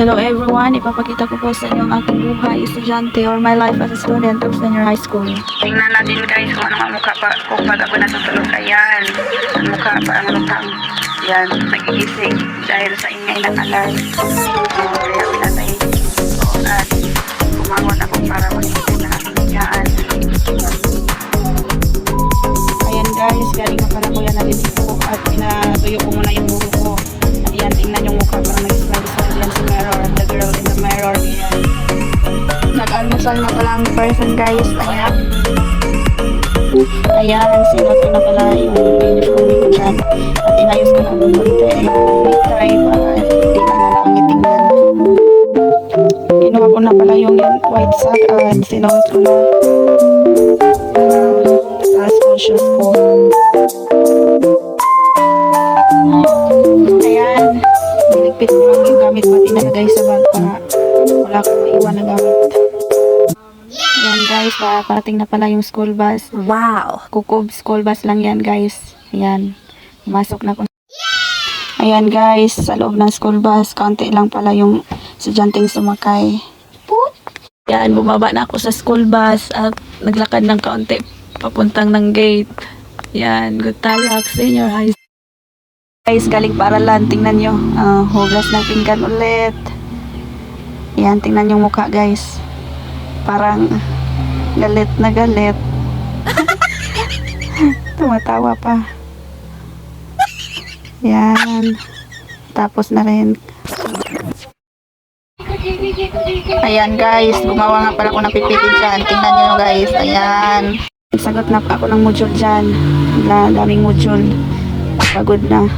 Hello everyone, ipapakita ko po sa inyo ang aking buhay estudyante or my life as a student of senior high school. Tingnan natin guys kung ano ang mukha pa kung pag ako natutulog. Ayan, ang mukha parang lutang. Yan, nagigising dahil sa ingay ng alarm. Kaya pinatay at kumangon ako para mag-isip na aking hiyaan. Ayan guys, galing na pala ko yan nalilig ko at pinatuyo ko muna yung buho ko. At yan, tingnan yung mukha parang nag-smile yan sa mirror. The girl in the mirror. Ayan. Nag-almusal na pala ang person guys. Ayan. Ayan, sinuot ko na pala yung uniform ko dyan. At inayos ko na ng konti. Try para hindi na nakakitingnan. Kinuha ko na pala yung white sock at sinuot ko na sa school shoes ko. Ayan, niligpit ko lang yung gamit pati nalagay sa bag para wala akong maiwan na gamit. Yan guys, parating na pala yung school bus. Wow! Kukob school bus lang yan guys. Ayan, pumasok na ko. Ayan guys, sa loob ng school bus, kaunti lang pala yung estudyanteng sumakay. Yan, bumaba na ako sa school bus at naglakad ng kaunti papuntang ng gate. Yan, good talak, senior high school. Guys, galing paaralan, tingnan nyo. Hugas ng pinggan ulit. Yan, tingnan yung mukha guys. Parang galit na galit. Tumatawa pa. Yan. Tapos na rin. Ayan guys, gumawa nga pala ako ng pipili dyan. Tingnan nyo guys. Ayan. Sagot na pa ako ng module dyan. Daming module. Pagod na.